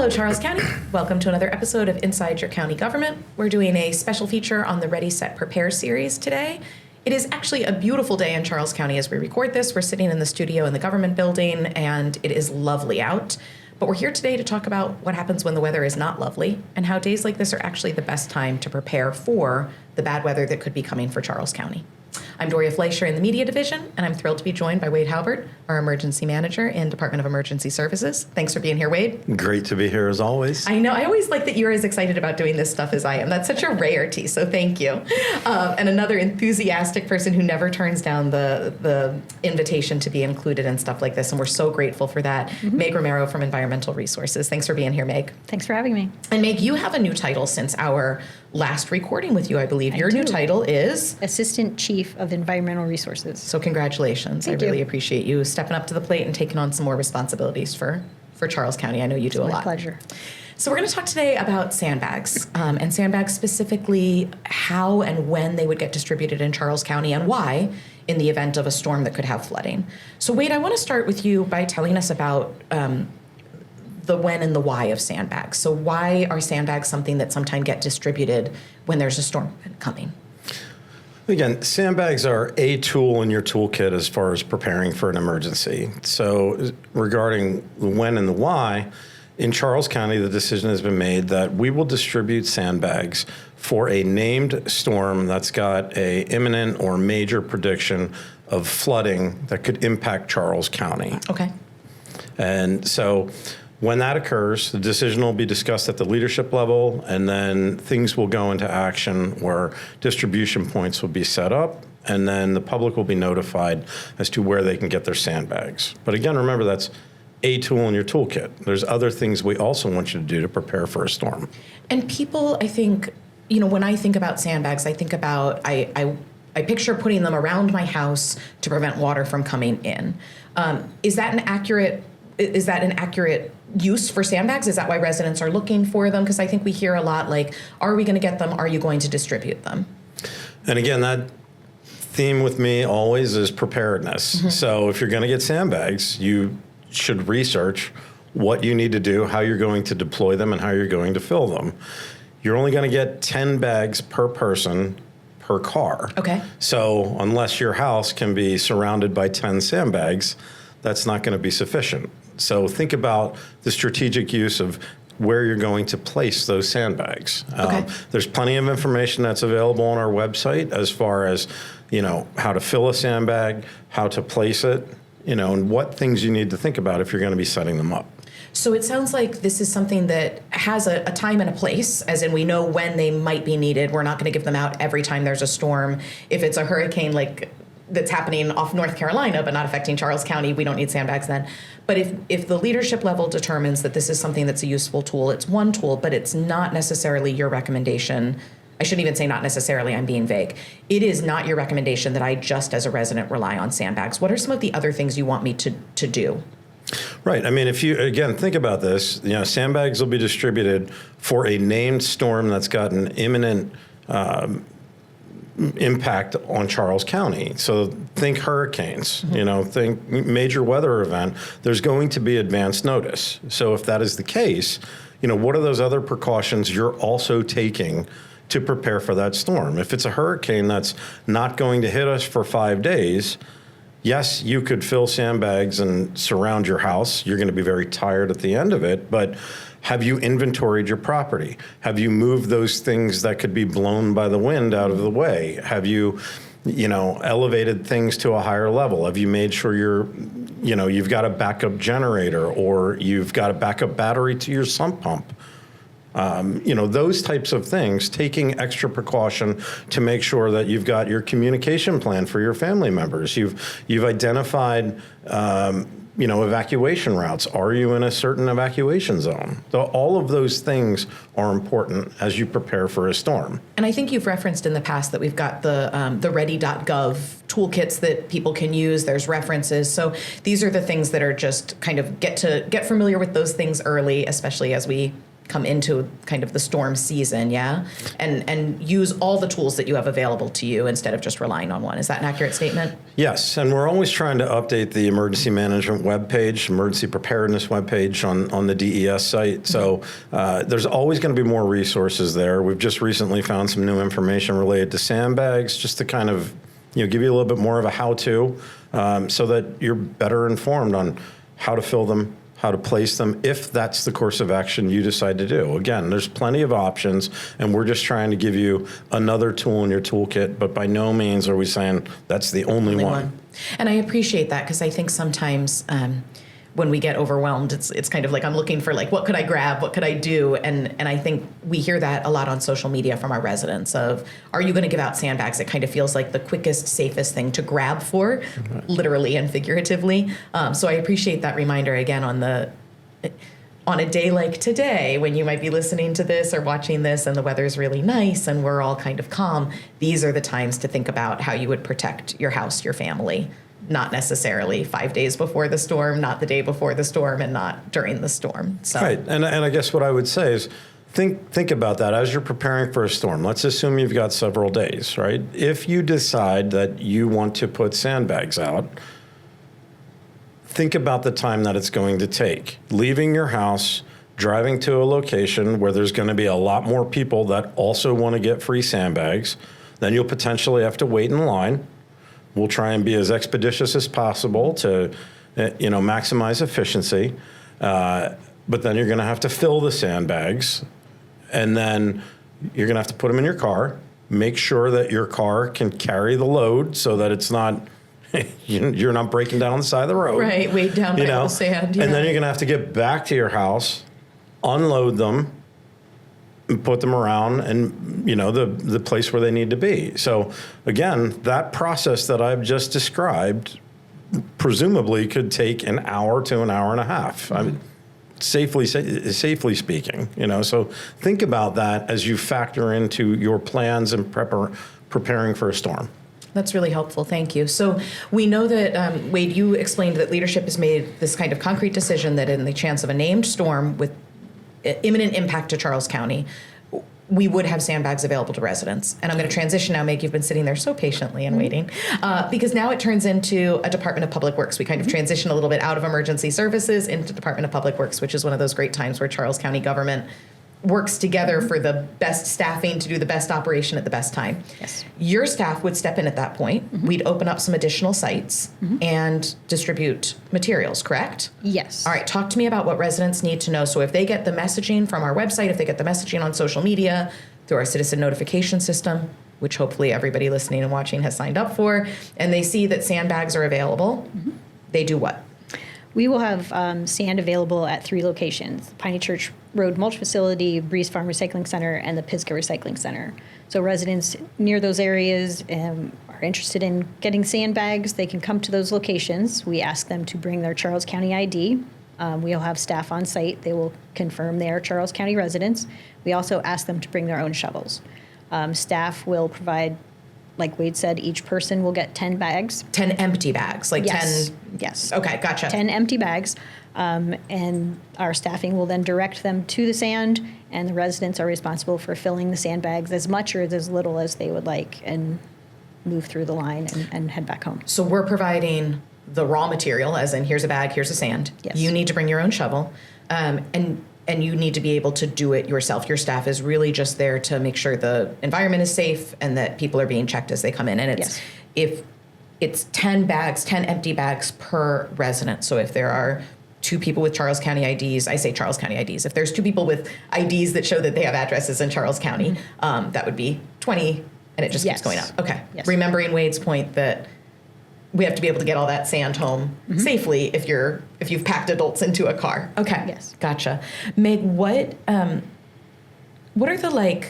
Hello, Charles County. Welcome to another episode of Inside Your County Government. We're doing a special feature on the Ready, Set, Prepare series today. It is actually a beautiful day in Charles County as we record this. We're sitting in the studio in the government building, and it is lovely out. But we're here today to talk about what happens when the weather is not lovely and how days like this are actually the best time to prepare for the bad weather that could be coming for Charles County. I'm Doria Fleischer in the Media Division, and I'm thrilled to be joined by Wade Haubert, our Emergency Manager in Department of Emergency Services. Thanks for being here, Wade. Great to be here as always. I know. I always like that you're as excited about doing this stuff as I am. That's such a rarity, so thank you. And another enthusiastic person who never turns down the invitation to be included in stuff like this, and we're so grateful for that. Meg Romero from Environmental Resources. Thanks for being here, Meg. Thanks for having me. And Meg, you have a new title since our last recording with you, I believe. Your new title is? Assistant Chief of Environmental Resources. So congratulations. I really appreciate you stepping up to the plate and taking on some more responsibilities for Charles County. I know you do a lot. My pleasure. So we're going to talk today about sandbags, and sandbags specifically how and when they would get distributed in Charles County and why in the event of a storm that could have flooding. So Wade, I want to start with you by telling us about the when and the why of sandbags. So why are sandbags something that sometimes get distributed when there's a storm coming? Again, sandbags are a tool in your toolkit as far as preparing for an emergency. So regarding the when and the why, in Charles County, the decision has been made that we will distribute sandbags for a named storm that's got a imminent or major prediction of flooding that could impact Charles County. Okay. And so when that occurs, the decision will be discussed at the leadership level, and then things will go into action where distribution points will be set up, and then the public will be notified as to where they can get their sandbags. But again, remember, that's a tool in your toolkit. There's other things we also want you to do to prepare for a storm. And people, I think, when I think about sandbags, I think about, I picture putting them around my house to prevent water from coming in. Is that an accurate use for sandbags? Is that why residents are looking for them? Because I think we hear a lot like, are we going to get them? Are you going to distribute them? And again, that theme with me always is preparedness. So if you're going to get sandbags, you should research what you need to do, how you're going to deploy them, and how you're going to fill them. You're only going to get 10 bags per person per car. Okay. So unless your house can be surrounded by 10 sandbags, that's not going to be sufficient. So think about the strategic use of where you're going to place those sandbags. Okay. There's plenty of information that's available on our website as far as, how to fill a sandbag, how to place it, and what things you need to think about if you're going to be setting them up. So it sounds like this is something that has a time and a place, as in we know when they might be needed. We're not going to give them out every time there's a storm. If it's a hurricane that's happening off North Carolina but not affecting Charles County, we don't need sandbags then. But if the leadership level determines that this is something that's a useful tool, it's one tool, but it's not necessarily your recommendation. I shouldn't even say not necessarily, I'm being vague. It is not your recommendation that I just as a resident rely on sandbags. What are some of the other things you want me to do? Right. I mean, if you, again, think about this, sandbags will be distributed for a named storm that's got an imminent impact on Charles County. So think hurricanes, think major weather event. There's going to be advance notice. So if that is the case, what are those other precautions you're also taking to prepare for that storm? If it's a hurricane that's not going to hit us for 5 days, yes, you could fill sandbags and surround your house. You're going to be very tired at the end of it, but have you inventoried your property? Have you moved those things that could be blown by the wind out of the way? Have you, elevated things to a higher level? Have you made sure you've got a backup generator or you've got a backup battery to your sump pump? Those types of things, taking extra precaution to make sure that you've got your communication plan for your family members. You've identified, evacuation routes. Are you in a certain evacuation zone? So all of those things are important as you prepare for a storm. And I think you've referenced in the past that we've got the ready.gov toolkits that people can use. There's references. So these are the things that are just kind of get familiar with those things early, especially as we come into kind of the storm season, yeah? And use all the tools that you have available to you instead of just relying on one. Is that an accurate statement? Yes, and we're always trying to update the emergency management webpage, emergency preparedness webpage on the DES site. So there's always going to be more resources there. We've just recently found some new information related to sandbags, just to kind of give you a little bit more of a how-to, so that you're better informed on how to fill them, how to place them, if that's the course of action you decide to do. Again, there's plenty of options, and we're just trying to give you another tool in your toolkit, but by no means are we saying that's the only one. And I appreciate that, because I think sometimes when we get overwhelmed, it's kind of like I'm looking for like, what could I grab? What could I do? And I think we hear that a lot on social media from our residents of, are you going to give out sandbags? It kind of feels like the quickest, safest thing to grab for, literally and figuratively. So I appreciate that reminder again on a day like today, when you might be listening to this or watching this and the weather's really nice and we're all kind of calm, these are the times to think about how you would protect your house, your family. Not necessarily 5 days before the storm, not the day before the storm, and not during the storm. So. Right, and I guess what I would say is think about that as you're preparing for a storm. Let's assume you've got several days, right? If you decide that you want to put sandbags out, think about the time that it's going to take. Leaving your house, driving to a location where there's going to be a lot more people that also want to get free sandbags, then you'll potentially have to wait in line. We'll try and be as expeditious as possible to, maximize efficiency. But then you're going to have to fill the sandbags, and then you're going to have to put them in your car. Make sure that your car can carry the load so that it's not, you're not breaking down on the side of the road. Right, weighed down by the sand. Yeah. And then you're going to have to get back to your house, unload them, and put them around and the place where they need to be. So again, that process that I've just described presumably could take an hour to an hour and a half. Mm-hmm. I mean, safely speaking, so think about that as you factor into your plans and preparing for a storm. That's really helpful. Thank you. So we know that, Wade, you explained that leadership has made this kind of concrete decision that in the chance of a named storm with imminent impact to Charles County, we would have sandbags available to residents. And I'm going to transition now. Meg, you've been sitting there so patiently and waiting, because now it turns into a Department of Public Works. We kind of transition a little bit out of emergency services into Department of Public Works, which is one of those great times where Charles County government works together for the best staffing to do the best operation at the best time. Yes. Your staff would step in at that point. Mm-hmm. We'd open up some additional sites and distribute materials, correct? Yes. All right, talk to me about what residents need to know. So if they get the messaging from our website, if they get the messaging on social media, through our citizen notification system, which hopefully everybody listening and watching has signed up for, and they see that sandbags are available, they do what? We will have sand available at 3 locations: Piney Church Road Mulch Facility, Breeze Farm Recycling Center, and the Pisgah Recycling Center. So residents near those areas are interested in getting sandbags. They can come to those locations. We ask them to bring their Charles County ID. We'll have staff on site. They will confirm they are Charles County residents. We also ask them to bring their own shovels. Staff will provide, like Wade said, each person will get 10 bags. 10 empty bags, like Yes. 10. Yes. Okay, gotcha. 10 empty bags. And our staffing will then direct them to the sand, and the residents are responsible for filling the sandbags as much or as little as they would like and move through the line and head back home. So we're providing the raw material, as in here's a bag, here's a sand. Yes. You need to bring your own shovel, and you need to be able to do it yourself. Your staff is really just there to make sure the environment is safe and that people are being checked as they come in. And if it's 10 bags, 10 empty bags per resident. So if there are 2 people with Charles County IDs, I say Charles County IDs. If there's 2 people with IDs that show that they have addresses in Charles County, that would be 20, and it just keeps going up. Okay. Yes. Remembering Wade's point that we have to be able to get all that sand home safely if you've packed adults into a car. Okay. Yes. Gotcha. Meg, what are the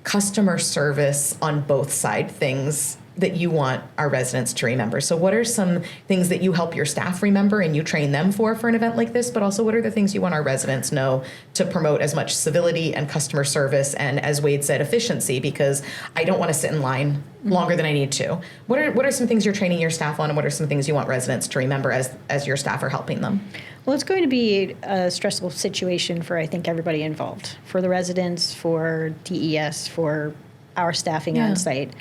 customer service on both side things that you want our residents to remember? So what are some things that you help your staff remember and you train them for an event like this, but also what are the things you want our residents know to promote as much civility and customer service and, as Wade said, efficiency, because I don't want to sit in line longer than I need to. What are some things you're training your staff on, and what are some things you want residents to remember as your staff are helping them? Well, it's going to be a stressful situation for, I think, everybody involved, for the residents, for DES, for our staffing on site.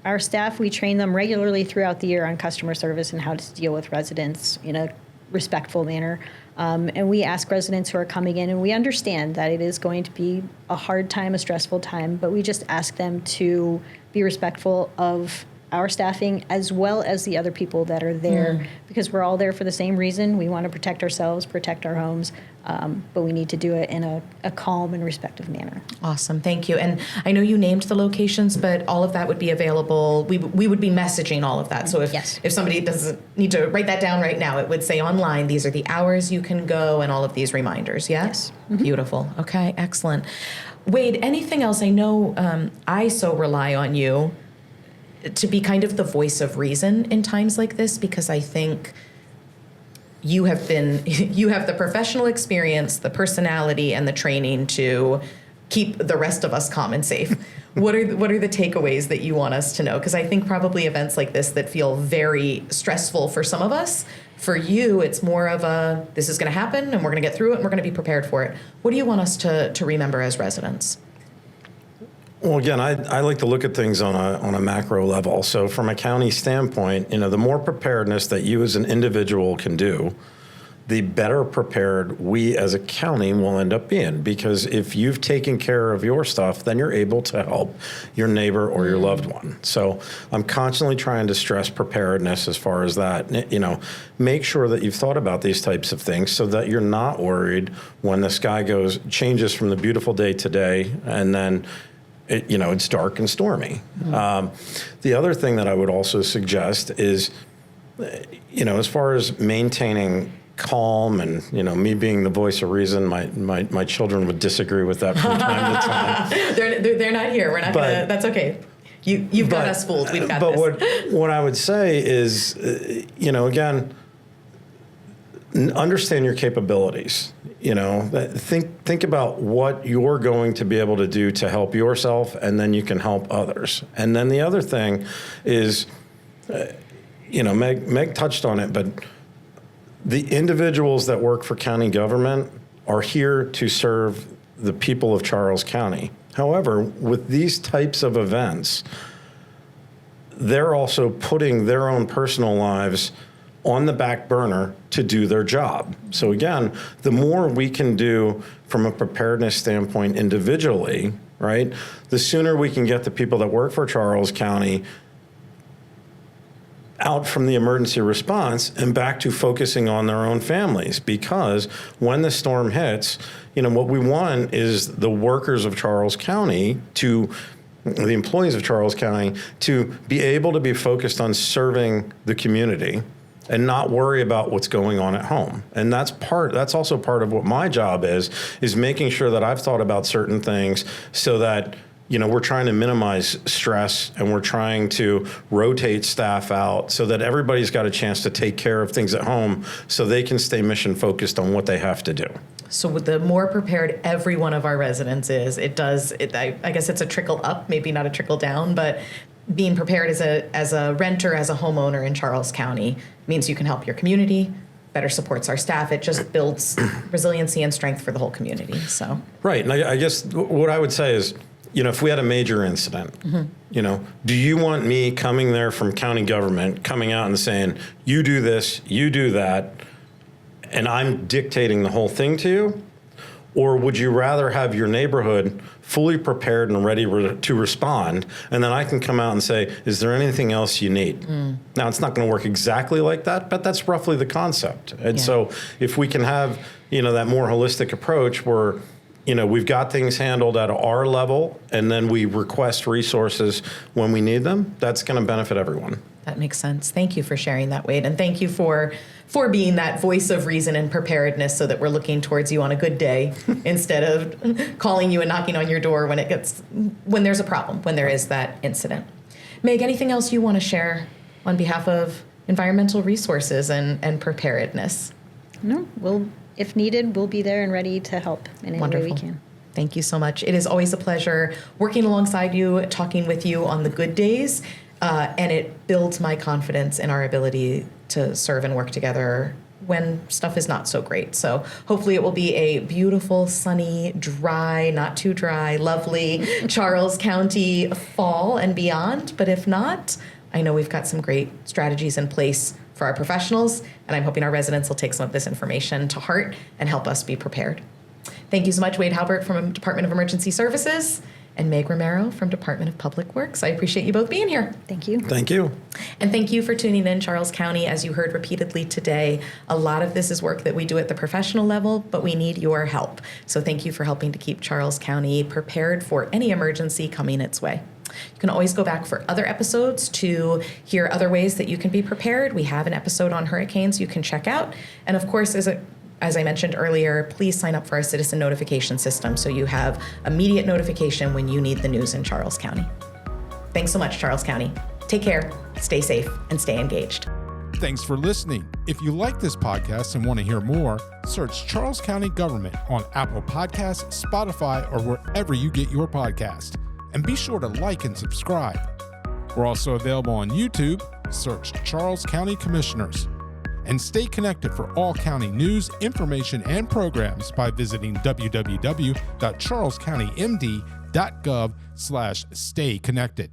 Our staff, we train them regularly throughout the year on customer service and how to deal with residents in a respectful manner. And we ask residents who are coming in, and we understand that it is going to be a hard time, a stressful time, but we just ask them to be respectful of our staffing as well as the other people that are there, because we're all there for the same reason. We want to protect ourselves, protect our homes, but we need to do it in a calm and respectful manner. Awesome, thank you. And I know you named the locations, but all of that would be available. We would be messaging all of that. So if somebody doesn't need to write that down right now, it would say online, these are the hours you can go and all of these reminders, yes? Beautiful. Okay, excellent. Wade, anything else? I know I so rely on you to be kind of the voice of reason in times like this, because I think you have the professional experience, the personality, and the training to keep the rest of us calm and safe. What are the takeaways that you want us to know? Because I think probably events like this that feel very stressful for some of us, for you, it's more of a, this is going to happen and we're going to get through it and we're going to be prepared for it. What do you want us to remember as residents? Well, again, I like to look at things on a macro level. So from a county standpoint, the more preparedness that you as an individual can do, the better prepared we as a county will end up being. Because if you've taken care of your stuff, then you're able to help your neighbor or your loved one. So I'm constantly trying to stress preparedness as far as that. Make sure that you've thought about these types of things so that you're not worried when the sky changes from the beautiful day today and then it's dark and stormy. The other thing that I would also suggest is, as far as maintaining calm and, me being the voice of reason, my children would disagree with that from time to time. They're not here. We're not going to, that's okay. You've got us fooled. We've got this. But what I would say is, again, understand your capabilities. Think about what you're going to be able to do to help yourself, and then you can help others. And then the other thing is, Meg touched on it, but the individuals that work for county government are here to serve the people of Charles County. However, with these types of events, they're also putting their own personal lives on the back burner to do their job. So again, the more we can do from a preparedness standpoint individually, right, the sooner we can get the people that work for Charles County out from the emergency response and back to focusing on their own families. Because when the storm hits, what we want is the workers of Charles County the employees of Charles County to be able to be focused on serving the community and not worry about what's going on at home. And that's also part of what my job is making sure that I've thought about certain things so that, we're trying to minimize stress and we're trying to rotate staff out so that everybody's got a chance to take care of things at home so they can stay mission focused on what they have to do. So the more prepared every one of our residents is, I guess it's a trickle up, maybe not a trickle down, but being prepared as a renter, as a homeowner in Charles County means you can help your community, better supports our staff. It just builds resiliency and strength for the whole community. So right, and I guess what I would say is, if we had a major incident, do you want me coming there from county government, coming out and saying, you do this, you do that, and I'm dictating the whole thing to you? Or would you rather have your neighborhood fully prepared and ready to respond, and then I can come out and say, is there anything else you need? Now, it's not going to work exactly like that, but that's roughly the concept. And so if we can have, that more holistic approach where, we've got things handled at our level, and then we request resources when we need them, that's going to benefit everyone. That makes sense. Thank you for sharing that, Wade. And thank you for being that voice of reason and preparedness so that we're looking towards you on a good day instead of calling you and knocking on your door when there's a problem, when there is that incident. Meg, anything else you want to share on behalf of environmental resources and preparedness? No, if needed, we'll be there and ready to help in any way we can. Thank you so much. It is always a pleasure working alongside you, talking with you on the good days, and it builds my confidence in our ability to serve and work together when stuff is not so great. So hopefully it will be a beautiful, sunny, dry, not too dry, lovely Charles County fall and beyond. But if not, I know we've got some great strategies in place for our professionals, and I'm hoping our residents will take some of this information to heart and help us be prepared. Thank you so much, Wade Haubert from Department of Emergency Services and Meg Romero from Department of Public Works. I appreciate you both being here. Thank you. Thank you. And thank you for tuning in, Charles County. As you heard repeatedly today, a lot of this is work that we do at the professional level, but we need your help. So thank you for helping to keep Charles County prepared for any emergency coming its way. You can always go back for other episodes to hear other ways that you can be prepared. We have an episode on hurricanes you can check out. And of course, as I mentioned earlier, please sign up for our citizen notification system so you have immediate notification when you need the news in Charles County. Thanks so much, Charles County. Take care, stay safe, and stay engaged. Thanks for listening. If you like this podcast and want to hear more, search Charles County Government on Apple Podcasts, Spotify, or wherever you get your podcast. And be sure to like and subscribe. We're also available on YouTube. Search Charles County Commissioners. And stay connected for all county news, information, and programs by visiting www.charlescountymd.gov/stay connected.